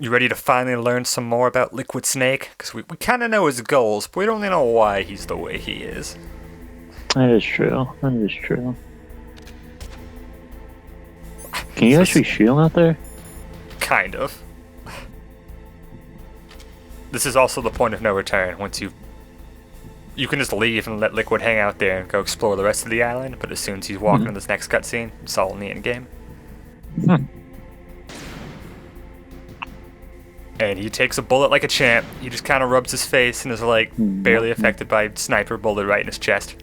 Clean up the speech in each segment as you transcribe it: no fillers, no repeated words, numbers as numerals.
You ready to finally learn some more about Liquid Snake? Because we kind of know his goals, but we don't really know why he's the way he is. That is true. That is true. Can you actually shoot him out there? Kind of. This is also the point of no return. Once you can just leave and let Liquid hang out there and go explore the rest of the island, but as soon as he's walking in this next cutscene, it's all in the end game. And he takes a bullet like a champ. He just kind of rubs his face and is like barely affected by a sniper bullet right in his chest.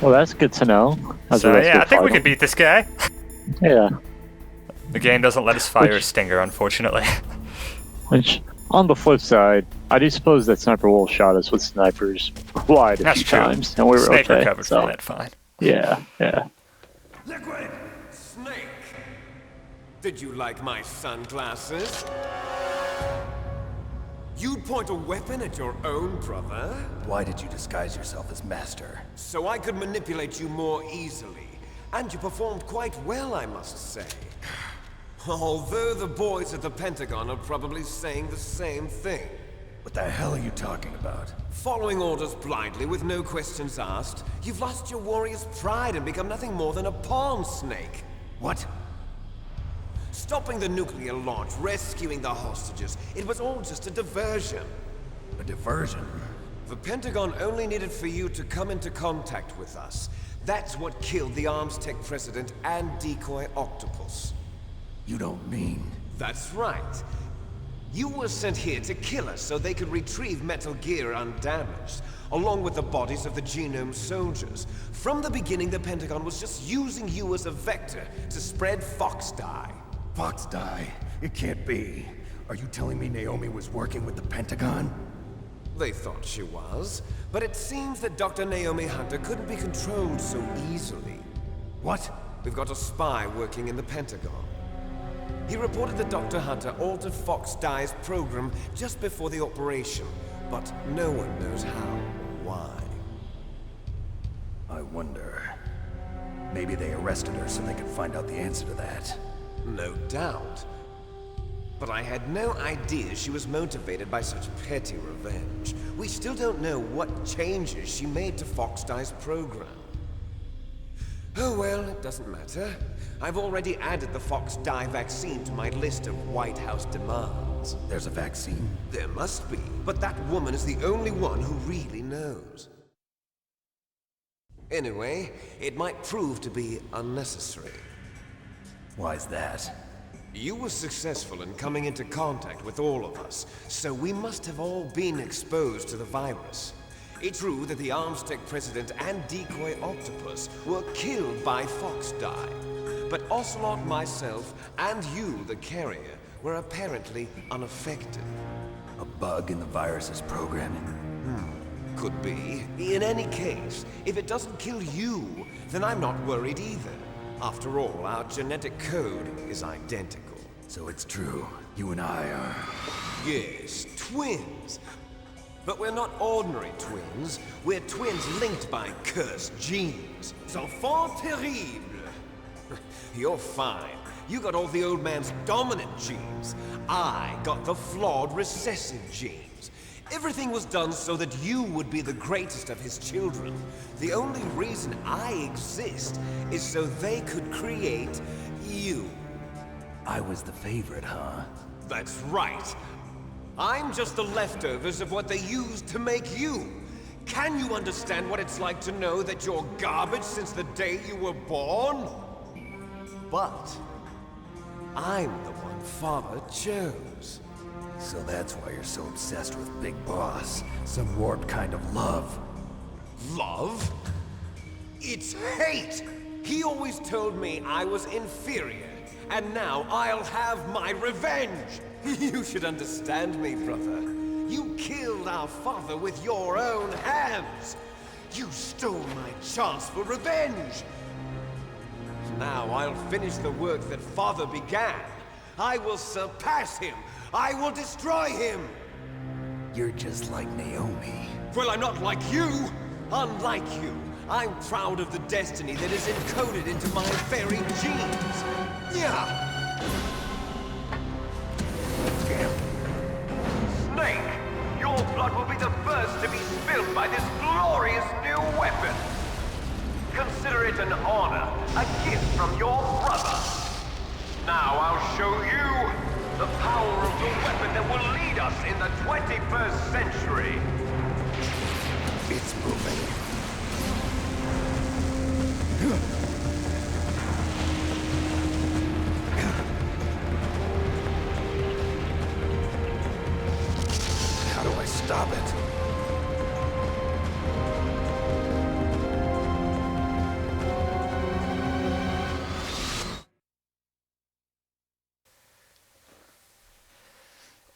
Well, that's good to know. So yeah, I think we can beat this guy. Yeah. The game doesn't let us fire a stinger, unfortunately. Which, on the flip side, I do suppose that Sniper Wolf shot us with snipers quite a few times, and we were Snake okay. recovered So from that fine. yeah. Liquid! Snake! Did you like my sunglasses? You'd point a weapon at your own brother? Why did you disguise yourself as Master? So I could manipulate you more easily. And you performed quite well, I must say. Although the boys at the Pentagon are probably saying the same thing. What the hell are you talking about? Following orders blindly with no questions asked, you've lost your warrior's pride and become nothing more than a pawn snake. What? Stopping the nuclear launch, rescuing the hostages, it was all just a diversion. A diversion? The Pentagon only needed for you to come into contact with us. That's what killed the ArmsTech president and decoy Octopus. You don't mean... That's right. You were sent here to kill us so they could retrieve Metal Gear undamaged, along with the bodies of the Genome soldiers. From the beginning, the Pentagon was just using you as a vector to spread Fox Die. Fox Die? It can't be. Are you telling me Naomi was working with the Pentagon? They thought she was, but it seems that Dr. Naomi Hunter couldn't be controlled so easily. What? We've got a spy working in the Pentagon. He reported that Dr. Hunter altered Fox Die's program just before the operation, but no one knows how or why. I wonder... Maybe they arrested her so they could find out the answer to that. No doubt. But I had no idea she was motivated by such petty revenge. We still don't know what changes she made to Fox Die's program. Oh well, it doesn't matter. I've already added the Fox Die vaccine to my list of White House demands. There's a vaccine? There must be, but that woman is the only one who really knows. Anyway, it might prove to be unnecessary. Why's that? You were successful in coming into contact with all of us, so we must have all been exposed to the virus. It's true that the ArmsTech president and decoy Octopus were killed by Fox Die, but Ocelot, myself, and you, the carrier, were apparently unaffected. A bug in the virus's programming? Could be. In any case, if it doesn't kill you, then I'm not worried either. After all, our genetic code is identical. So it's true. You and I are... Yes, twins. But we're not ordinary twins. We're twins linked by cursed genes. Enfant terrible. You're fine. You got all the old man's dominant genes. I got the flawed recessive genes. Everything was done so that you would be the greatest of his children. The only reason I exist is so they could create you. I was the favorite, huh? That's right. I'm just the leftovers of what they used to make you. Can you understand what it's like to know that you're garbage since the day you were born? But I'm the one Father chose. So that's why you're so obsessed with Big Boss. Some warped kind of love. Love? It's hate! He always told me I was inferior, and now I'll have my revenge! You should understand me, brother. You killed our father with your own hands! You stole my chance for revenge! Now I'll finish the work that Father began. I will surpass him! I will destroy him! You're just like Naomi. Well, I'm not like you! Unlike you, I'm proud of the destiny that is encoded into my very genes! Yeah! Damn show you the power of the weapon that will lead us in the 21st century. It's moving. How do I stop it?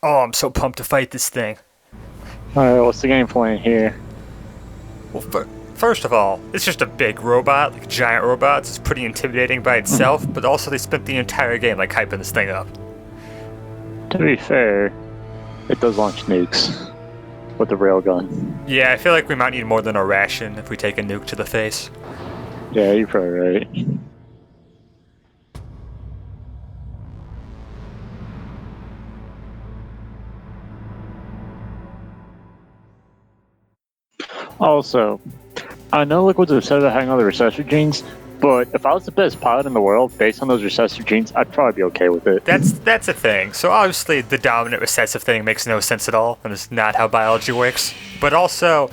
Oh, I'm so pumped to fight this thing. Alright, what's the game plan here? Well, first of all, it's just a big robot, like giant robots. It's pretty intimidating by itself, but also they spent the entire game like hyping this thing up. To be fair, it does launch nukes with the railgun. Yeah, I feel like we might need more than a ration if we take a nuke to the face. Yeah, you're probably right. Also, I know Liquid's upset about having all the recessor genes, but if I was the best pilot in the world based on those recessor genes, I'd probably be okay with it. That's a thing. So obviously the dominant recessive thing makes no sense at all, and it's not how biology works. But also,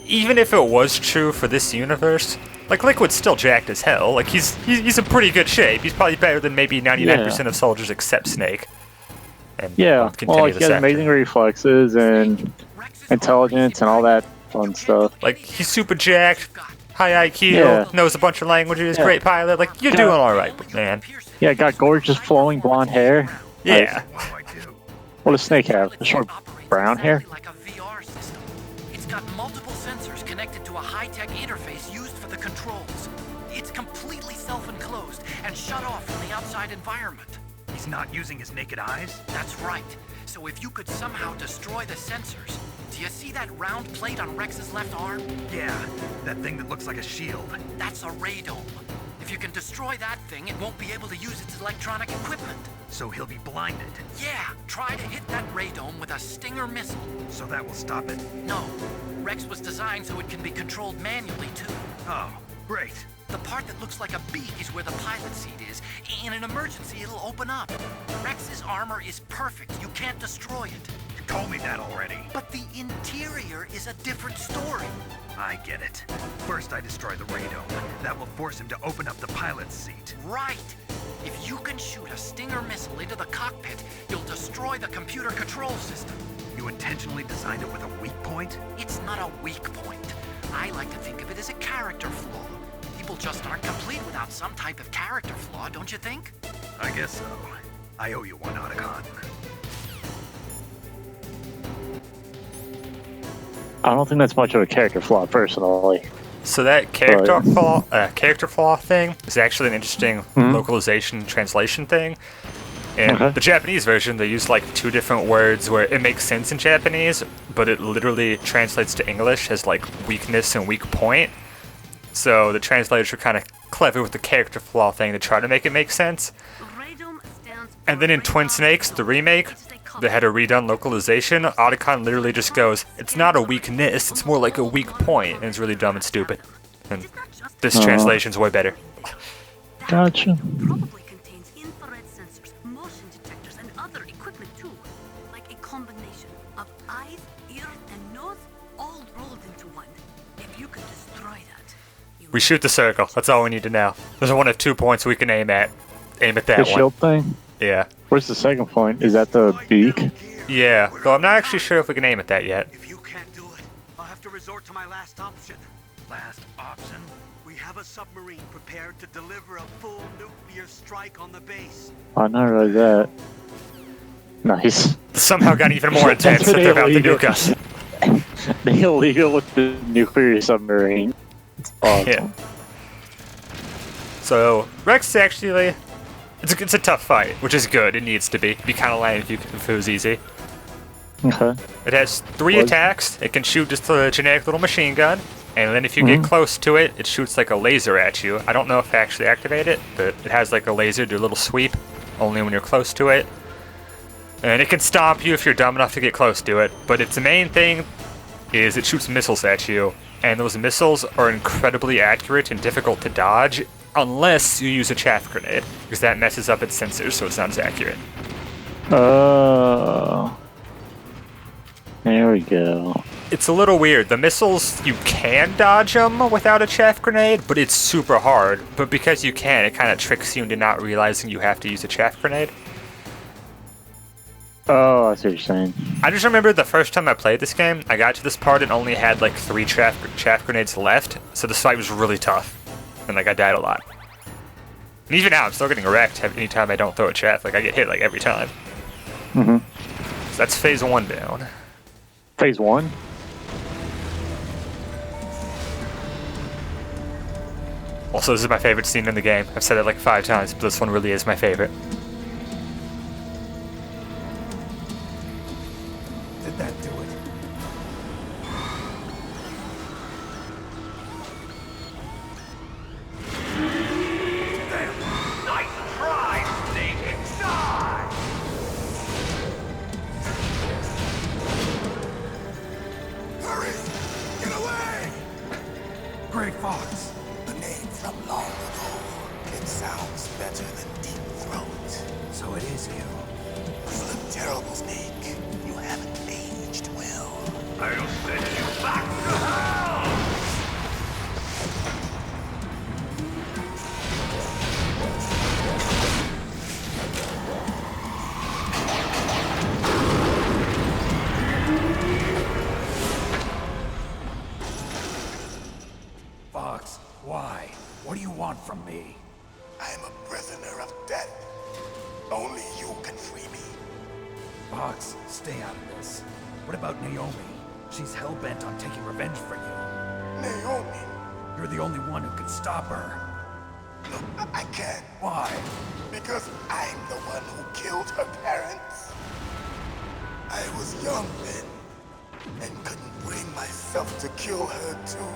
even if it was true for this universe, like Liquid's still jacked as hell. Like he's in pretty good shape. He's probably better than maybe 99% of soldiers except Snake. And Yeah, I'll continue well, he this has after. amazing reflexes and intelligence and all that fun stuff. Like he's super jacked, high IQ, Yeah. knows a bunch of languages, Yeah. great pilot. Like you're doing all right, but man. Yeah, got gorgeous flowing blonde hair. Yeah. What does Snake have? Short brown hair? Like a VR system. It's got multiple sensors connected to a high-tech interface used for the controls. It's completely self-enclosed and shut off from the outside environment. He's not using his naked eyes? That's right. So if you could somehow destroy the sensors, do you see that round plate on Rex's left arm? Yeah, that thing that looks like a shield. That's a radome. If you can destroy that thing, it won't be able to use its electronic equipment. So he'll be blinded. Yeah, try to hit that radome with a Stinger missile. So that will stop it? No, Rex was designed so it can be controlled manually too. Oh, great. The part that looks like a beak is where the pilot seat is. In an emergency, it'll open up. Rex's armor is perfect. You can't destroy it. You told me that already. But the interior is a different story. I get it. First I destroy the radome. That will force him to open up the pilot's seat. Right. If you can shoot a Stinger missile into the cockpit, you'll destroy the computer control system. You intentionally designed it with a weak point? It's not a weak point. I like to think of it as a character flaw. People just aren't complete without some type of character flaw, don't you think? I guess so. I owe you one, Otacon. I don't think that's much of a character flaw, personally. So that character flaw thing is actually an interesting localization translation thing. In Okay. the Japanese version, they use like two different words where it makes sense in Japanese, but it literally translates to English as like weakness and weak point. So the translators were kind of clever with the character flaw thing to try to make it make sense. And then in Twin Snakes, the remake, they had a redone localization. Otacon literally just goes, "It's not a weakness, it's more like a weak point," and it's really dumb and stupid. And this translation's way better. Gotcha. Probably contains infrared sensors, motion detectors, and other equipment too. Like a combination of eyes, ears, and nose all rolled into one. If you could destroy that, you We shoot the circle. That's all we need to know. There's one of 2 points we can aim at. Aim at The that one. shield thing? Yeah. Where's the second point? Is that the beak? Yeah. Though I'm not actually sure if we can aim at that yet. If you can't do it, I'll have to resort to my last option. Last option? We have a submarine prepared to deliver a full nuclear strike on the base. I not realize that. Nice. Somehow got even more intense That's that they're about to illegal. nuke us. They illegal with the nuclear submarine. It's awesome. Yeah. So Rex actually, it's a tough fight, which is good. It needs to be. It'd be kind of lame if it was easy. Okay. It has 3 What? attacks. It can shoot just a generic little machine gun, and then if you get close to it, it shoots like a laser at you. I don't know if I actually activate it, but it has like a laser, do a little sweep, only when you're close to it. And it can stomp you if you're dumb enough to get close to it, but its main thing is it shoots missiles at you, and those missiles are incredibly accurate and difficult to dodge, unless you use a chaff grenade, because that messes up its sensors, so it's not as accurate. Oh. There we go. It's a little weird. The missiles, you can dodge them without a chaff grenade, but it's super hard. But because you can, it kind of tricks you into not realizing you have to use a chaff grenade. Oh, I see what you're saying. I just remember the first time I played this game, I got to this part and only had like 3 chaff grenades left, so this fight was really tough. And like I died a lot. And even now, I'm still getting wrecked anytime I don't throw a chaff. Like I get hit like every time. Mm-hmm. So that's phase 1 down. Phase 1? Also, this is my favorite scene in the game. I've said it like 5 times, but this one really is my favorite. Did that do it? Nice try, Snake! Die! Hurry! Get away! Great Fox. A name from long ago. It sounds better than Deep Throat. So it is you. You look terrible, Snake. You haven't aged well. I'll send you back to hell! Fox, why? What do you want from me? I am a prisoner of death. Only you can free me. Fox, stay out of this. What about Naomi? She's hell-bent on taking revenge for you. Naomi? You're the only one who can stop her. No, I can't. Why? Because I'm the one who killed her parents. I was young then, and couldn't bring myself to kill her too.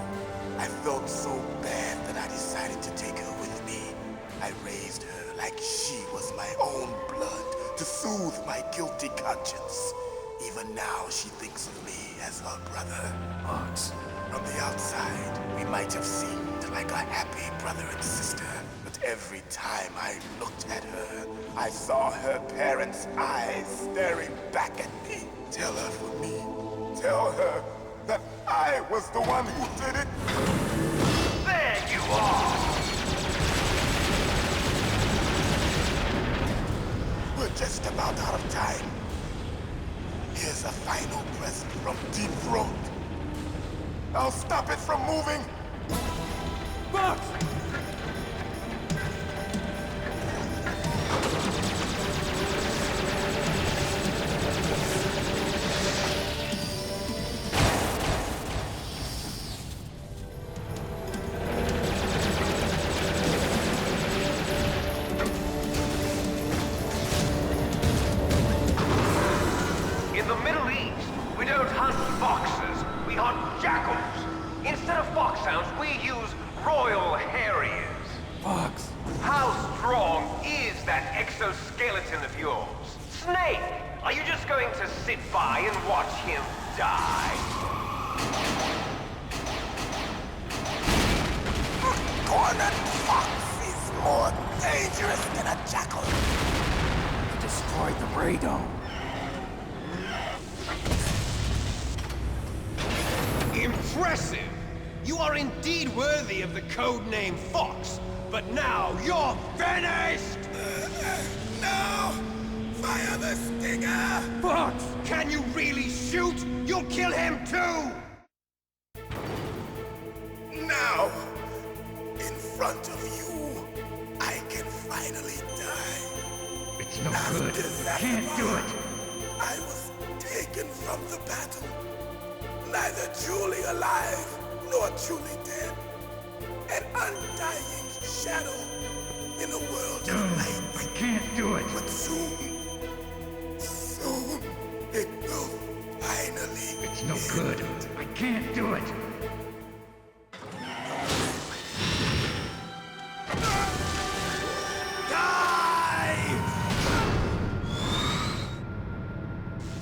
I felt so bad that I decided to take her with me. I raised her like she was my own blood to soothe my guilty conscience. Even now, she thinks of me as her brother. Fox. From the outside, we might have seemed like a happy brother and sister, but every time I looked at her, I saw her parents' eyes staring back at me. Tell her for me. Tell her that I was the one who did it. There you are! We're just about out of time. Here's a final present from Deep Throat. I'll stop it from moving. Fox! In the Middle East, we don't hunt foxes, we hunt jackals. Instead of foxhounds, we use royal harriers. Fox! How strong is that exoskeleton of yours? Snake, are you just going to sit by and watch him die? Cornered fox is more dangerous than a jackal. He destroyed the radome. Impressive! You are indeed worthy of the codename Fox, but now you're finished! No! Fire the stinger! Fox, can you really shoot? You'll kill him too! Now, in front of you, I can finally die. It's no After good. that Can't do it. I was taken from the battle. Neither truly alive, nor truly dead. An undying shadow in a world of light. I can't do it. But soon, it will finally It's no end. good. I can't do it.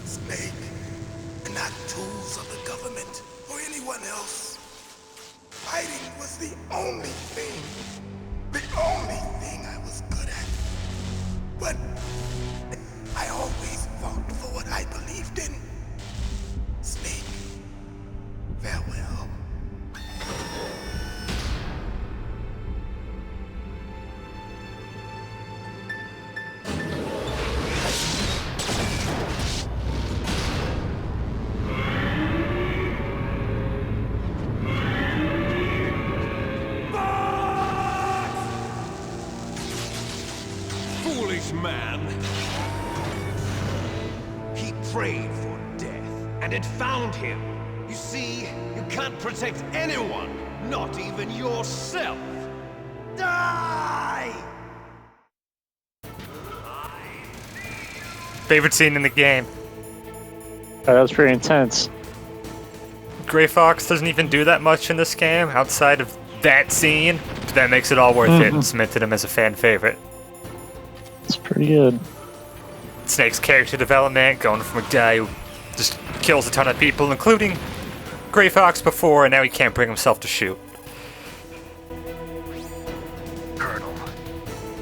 Snake are not tools of the government or anyone else. Fighting was the only thing, the I always fought for what I believed in. Snake, farewell. Foolish man. He prayed for death, and it found him. You see, you can't protect anyone, not even yourself. Die! Favorite scene in the game. That was pretty intense. Gray Fox doesn't even do that much in this game outside of that scene, but that makes it all worth it and cemented him as a fan favorite. It's pretty good. Snake's character development, going from a guy who just kills a ton of people, including Gray Fox before, and now he can't bring himself to shoot. Colonel,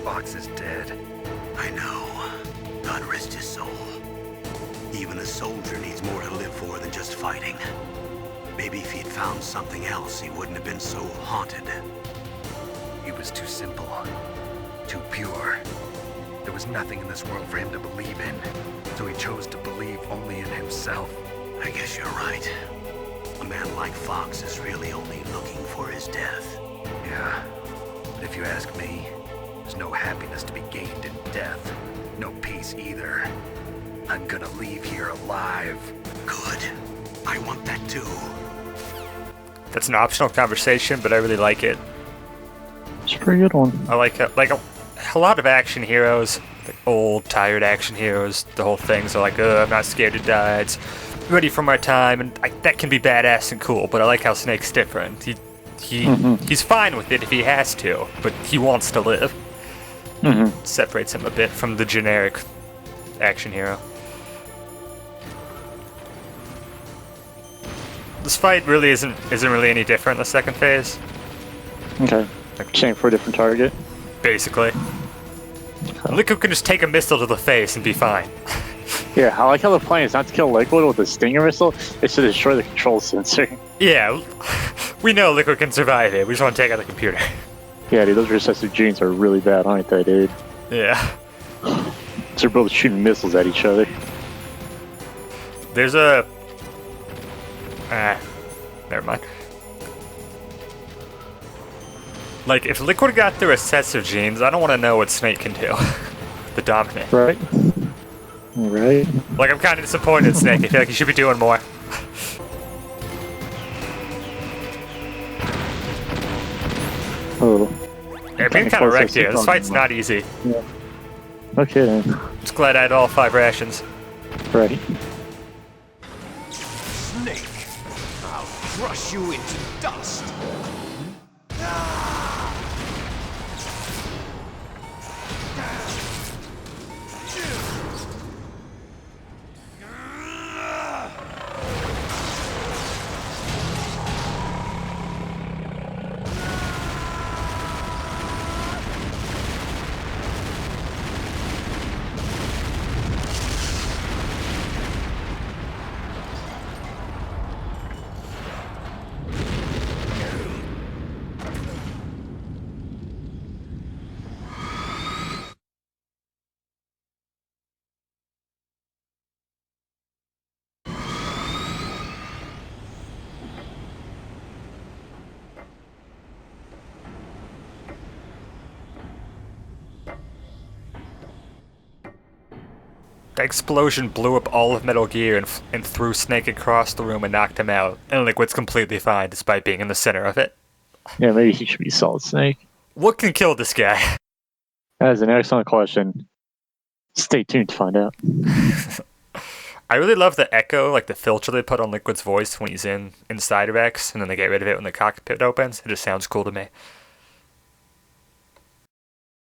Fox is dead. I know. God rest his soul. Even a soldier needs more to live for than just fighting. Maybe if he'd found something else, he wouldn't have been so haunted. He was too simple, too pure. There was nothing in this world for him to believe in, so he chose to believe only in himself. I guess you're right. A man like Fox is really only looking for his death. Yeah, but if you ask me, there's no happiness to be gained in death. No peace either. I'm gonna leave here alive. Good. I want that too. That's an optional conversation, but I really like it. It's a pretty good one. I like a lot of action heroes, like old, tired action heroes, the whole thing's like, I'm not scared to die, it's ready for my time, and that can be badass and cool, but I like how Snake's different. He's fine with it if he has to, but he wants to live. Separates him a bit from the generic action hero. This fight really isn't really any different in the second phase. Okay. Same for a different target. Basically. Liquid can just take a missile to the face and be fine. Yeah, I like how the plan is not to kill Liquid with a Stinger missile, it's to destroy the control sensor. Yeah, we know Liquid can survive it, we just want to take out the computer. Yeah, dude, those recessive genes are really bad, aren't they, dude? Yeah. They're both shooting missiles at each other. There's a... never mind. Like, if Liquid got the recessive genes, I don't want to know what Snake can do. The dominant. Right. Right. Like, I'm kind of disappointed in Snake. I feel like he should be doing more. Oh. Yeah, being kind of wrecked here. This fight's not easy. Yeah. Okay then. Just glad I had all 5 rations. Right. Snake, I'll crush you into dust. The explosion blew up all of Metal Gear and threw Snake across the room and knocked him out. And Liquid's completely fine despite being in the center of it. Yeah, maybe he should be Solid Snake. What can kill this guy? That is an excellent question. Stay tuned to find out. I really love the echo, like the filter they put on Liquid's voice when he's inside of X, and then they get rid of it when the cockpit opens. It just sounds cool to me.